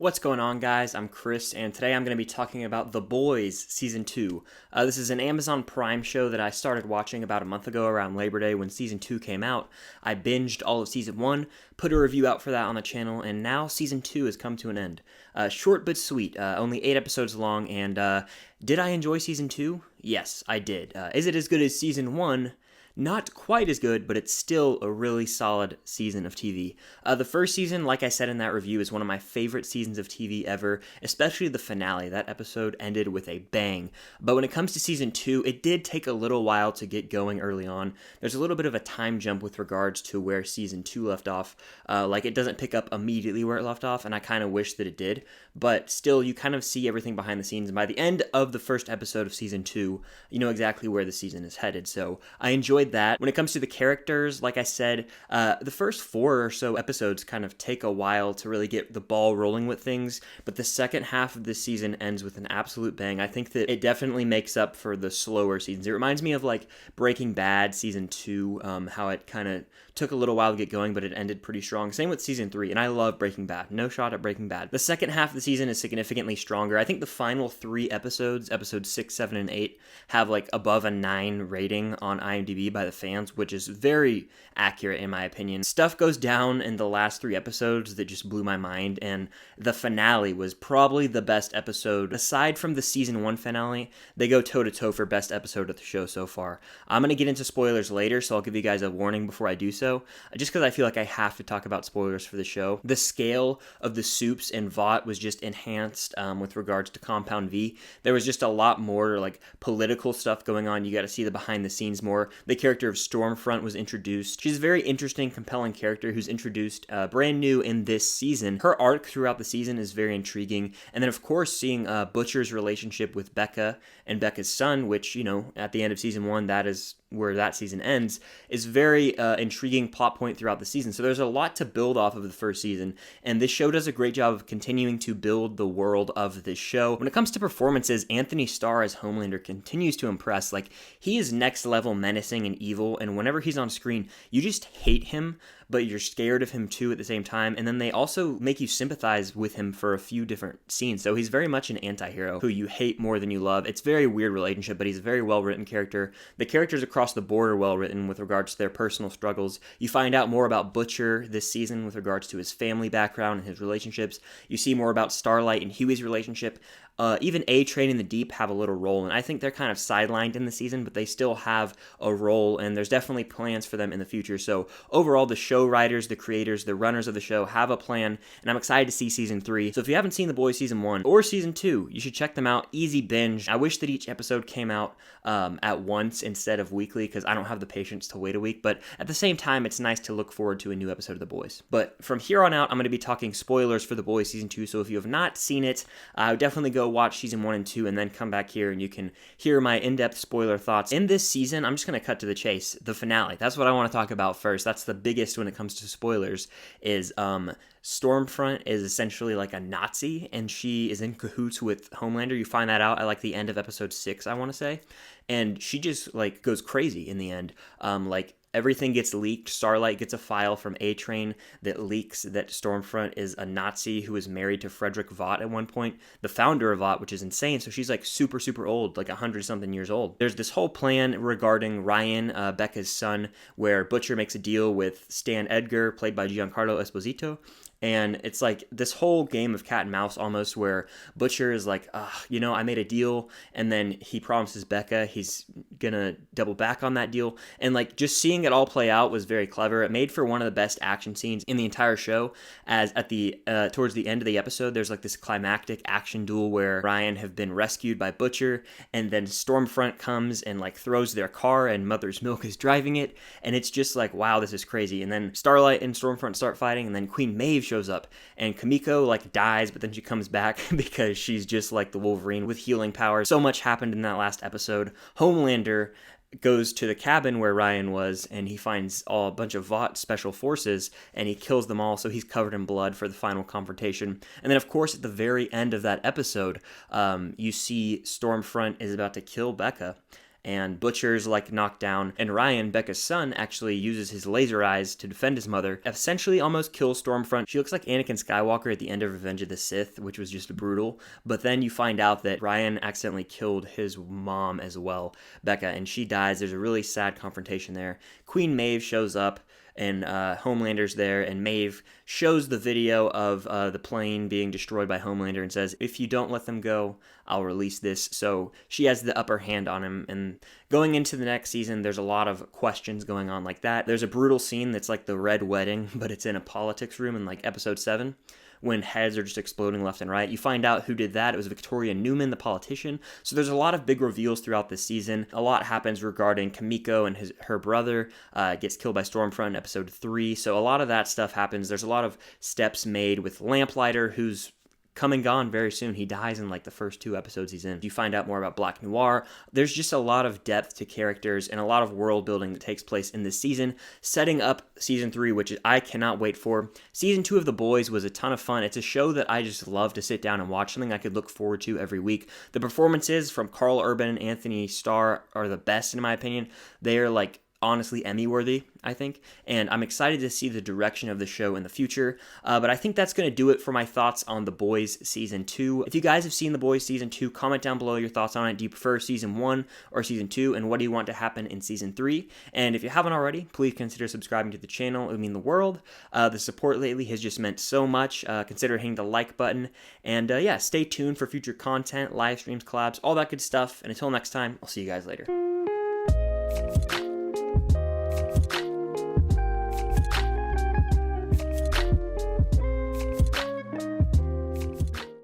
What's going on, guys? I'm Chris, and today I'm going to be talking about The Boys Season 2. This is an Amazon Prime show that I started watching about a month ago around Labor Day when Season 2 came out. I binged all of Season 1, put a review out for that on the channel, and now Season 2 has come to an end. Short but sweet, only 8 episodes long, and did I enjoy Season 2? Yes, I did. Is it as good as Season 1? Not quite as good, but it's still a really solid season of TV. The first season, like I said in that review, is one of my favorite seasons of TV ever, especially the finale. That episode ended with a bang. But when it comes to season 2, it did take a little while to get going early on. There's a little bit of a time jump with regards to where season 2 left off. Like, it doesn't pick up immediately where it left off, and I kind of wish that it did. But still, you kind of see everything behind the scenes, and by the end of the first episode of season 2, you know exactly where the season is headed. So I enjoyed that. When it comes to the characters, like I said, the first 4 or so episodes kind of take a while to really get the ball rolling with things, but the second half of this season ends with an absolute bang. I think that it definitely makes up for the slower seasons. It reminds me of like Breaking Bad season 2, how it kind of took a little while to get going, but it ended pretty strong. Same with season 3, and I love Breaking Bad. No shot at Breaking Bad. The second half of the season is significantly stronger. I think the final 3 episodes, episodes 6, 7, and 8, have like above a 9 rating on IMDb by the fans, which is very accurate in my opinion. Stuff goes down in the last 3 episodes that just blew my mind, and the finale was probably the best episode. Aside from the season 1 finale, they go toe-to-toe for best episode of the show so far. I'm going to get into spoilers later, so I'll give you guys a warning before I do so, just because I feel like I have to talk about spoilers for the show. The scale of the Soups and Vought was just enhanced with regards to Compound V. There was just a lot more like political stuff going on. You got to see the behind the scenes more. The character of Stormfront was introduced. She's a very interesting, compelling character who's introduced brand new in this season. Her arc throughout the season is very intriguing. And then, of course, seeing Butcher's relationship with Becca and Becca's son, which, you know, at the end of season 1, that is where that season ends, is very intriguing plot point throughout the season. So there's a lot to build off of the first season, and this show does a great job of continuing to build the world of this show. When it comes to performances, Anthony Starr as Homelander continues to impress. Like, he is next level menacing and evil, and whenever he's on screen, you just hate him, but you're scared of him too at the same time, and then they also make you sympathize with him for a few different scenes. So he's very much an anti-hero who you hate more than you love. It's a very weird relationship, but he's a very well-written character. The characters across the board are well-written with regards to their personal struggles. You find out more about Butcher this season with regards to his family background and his relationships. You see more about Starlight and Huey's relationship. Even A-Train and the Deep have a little role, and I think they're kind of sidelined in the season, but they still have a role, and there's definitely plans for them in the future. So overall, the show writers, the creators, the runners of the show have a plan, and I'm excited to see season 3. So if you haven't seen The Boys season 1 or season 2, you should check them out. Easy binge. I wish that each episode came out at once instead of weekly, because I don't have the patience to wait a week, but at the same time, it's nice to look forward to a new episode of The Boys. But from here on out, I'm going to be talking spoilers for The Boys season 2, so if you have not seen it, I would definitely go watch season 1 and 2 and then come back here and you can hear my in-depth spoiler thoughts. In this season, I'm just going to cut to the chase. The finale. That's what I want to talk about first. That's the biggest when it comes to spoilers, is Stormfront is essentially like a Nazi, and she is in cahoots with Homelander. You find that out at like the end of episode 6, I want to say. And she just like goes crazy in the end. Like, everything gets leaked. Starlight gets a file from A-Train that leaks that Stormfront is a Nazi who was married to Frederick Vought at one point, the founder of Vought, which is insane. So she's like super, super old, like 100-something years old. There's this whole plan regarding Ryan, Becca's son, where Butcher makes a deal with Stan Edgar, played by Giancarlo Esposito. And it's like this whole game of cat and mouse almost, where Butcher is like, you know, I made a deal, and then he promises Becca he's gonna double back on that deal. And like, just seeing it all play out was very clever. It made for one of the best action scenes in the entire show, as at the towards the end of the episode, there's like this climactic action duel where Ryan have been rescued by Butcher, and then Stormfront comes and like throws their car, and Mother's Milk is driving it, and it's just like, wow, this is crazy. And then Starlight and Stormfront start fighting, and then Queen Maeve shows up, and Kamiko like dies, but then she comes back because she's just like the Wolverine with healing powers. So much happened in that last episode. Homelander goes to the cabin where Ryan was, and he finds a bunch of Vought special forces, and he kills them all, so he's covered in blood for the final confrontation. And then, of course, at the very end of that episode, you see Stormfront is about to kill Becca, and Butcher's like knocked down, and Ryan, Becca's son, actually uses his laser eyes to defend his mother, essentially almost kills Stormfront. She looks like Anakin Skywalker at the end of Revenge of the Sith, which was just brutal, but then you find out that Ryan accidentally killed his mom as well, Becca, and she dies. There's a really sad confrontation there. Queen Maeve shows up, and Homelander's there, and Maeve shows the video of the plane being destroyed by Homelander and says, if you don't let them go, I'll release this. So she has the upper hand on him, and going into the next season, there's a lot of questions going on like that. There's a brutal scene that's like the Red Wedding, but it's in a politics room in like episode 7. When heads are just exploding left and right. You find out who did that. It was Victoria Newman, the politician. So there's a lot of big reveals throughout this season. A lot happens regarding Kamiko and her brother gets killed by Stormfront in episode 3. So a lot of that stuff happens. There's a lot of steps made with Lamplighter, who's come and gone very soon. He dies in like the first 2 episodes he's in. You find out more about Black Noir. There's just a lot of depth to characters and a lot of world building that takes place in this season, setting up season 3, which I cannot wait for. Season 2 of The Boys was a ton of fun. It's a show that I just love to sit down and watch, something I could look forward to every week. The performances from Carl Urban and Anthony Starr are the best in my opinion. They are like honestly Emmy-worthy, I think, and I'm excited to see the direction of the show in the future, but I think that's going to do it for my thoughts on The Boys Season 2. If you guys have seen The Boys Season 2, comment down below your thoughts on it. Do you prefer Season 1 or Season 2, and what do you want to happen in Season 3? And if you haven't already, please consider subscribing to the channel. It would mean the world. The support lately has just meant so much. Consider hitting the like button, and yeah, stay tuned for future content, live streams, collabs, all that good stuff, and until next time, I'll see you guys later.